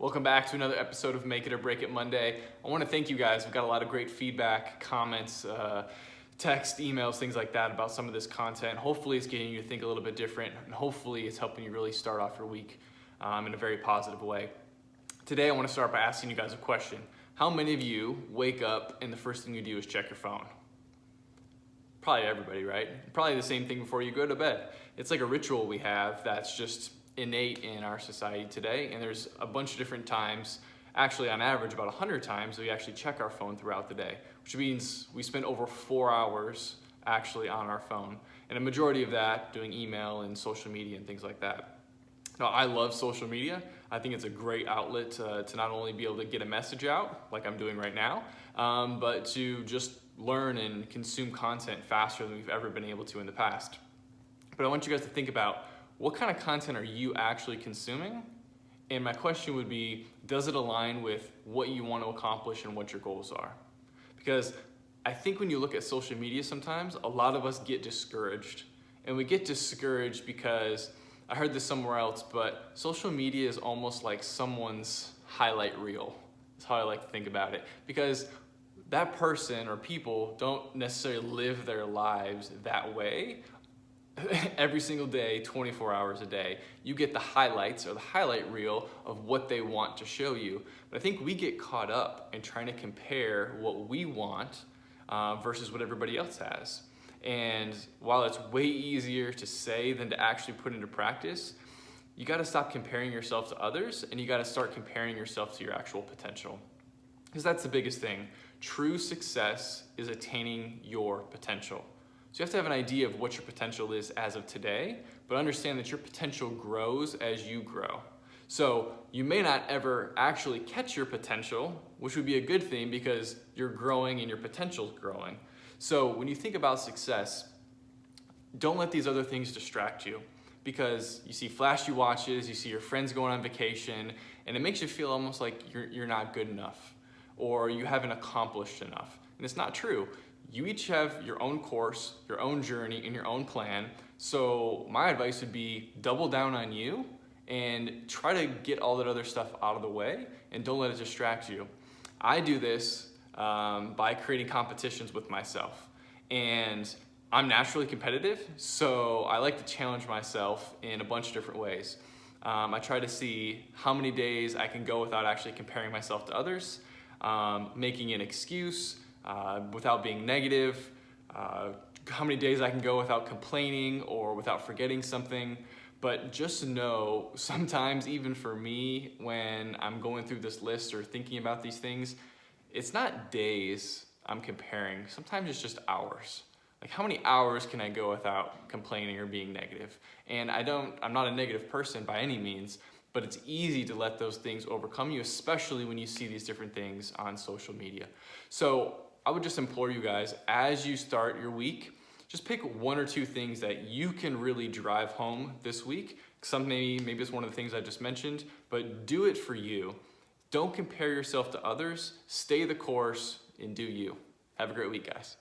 Welcome back to another episode of Make It or Break It Monday. I want to thank you guys. We've got a lot of great feedback, comments, text, emails, things like that about some of this content. Hopefully it's getting you to think a little bit different, and hopefully it's helping you really start off your week in a very positive way. Today I want to start by asking you guys a question. How many of you wake up and the first thing you do is check your phone? Probably everybody, right? Probably the same thing before you go to bed. It's like a ritual we have that's just innate in our society today, and there's a bunch of different times, actually on average about 100 times, that we actually check our phone throughout the day, which means we spend over 4 hours actually on our phone, and a majority of that doing email and social media and things like that. Now, I love social media. I think it's a great outlet to not only be able to get a message out like I'm doing right now, but to just learn and consume content faster than we've ever been able to in the past. But I want you guys to think about, what kind of content are you actually consuming? And my question would be, does it align with what you want to accomplish and what your goals are? Because I think when you look at social media sometimes, a lot of us get discouraged. And we get discouraged because, I heard this somewhere else, but social media is almost like someone's highlight reel. That's how I like to think about it. Because that person or people don't necessarily live their lives that way every single day, 24 hours a day. You get the highlights or the highlight reel of what they want to show you. But I think we get caught up in trying to compare what we want versus what everybody else has. And while it's way easier to say than to actually put into practice, you gotta stop comparing yourself to others, and you gotta start comparing yourself to your actual potential. Because that's the biggest thing. True success is attaining your potential. So you have to have an idea of what your potential is as of today, but understand that your potential grows as you grow. So you may not ever actually catch your potential, which would be a good thing because you're growing and your potential is growing. So when you think about success, don't let these other things distract you, because you see flashy watches, you see your friends going on vacation, and it makes you feel almost like you're not good enough or you haven't accomplished enough. And it's not true. You each have your own course, your own journey, and your own plan. So my advice would be double down on you and try to get all that other stuff out of the way, and don't let it distract you. I do this by creating competitions with myself. And I'm naturally competitive, so I like to challenge myself in a bunch of different ways. I try to see how many days I can go without actually comparing myself to others, making an excuse, without being negative, how many days I can go without complaining or without forgetting something. But just know, sometimes even for me, when I'm going through this list or thinking about these things, it's not days I'm comparing. Sometimes it's just hours. Like, how many hours can I go without complaining or being negative? And I'm not a negative person by any means, but it's easy to let those things overcome you, especially when you see these different things on social media. So I would just implore you guys, as you start your week, just pick 1 or 2 things that you can really drive home this week. Maybe it's one of the things I just mentioned, but do it for you. Don't compare yourself to others. Stay the course and do you. Have a great week, guys.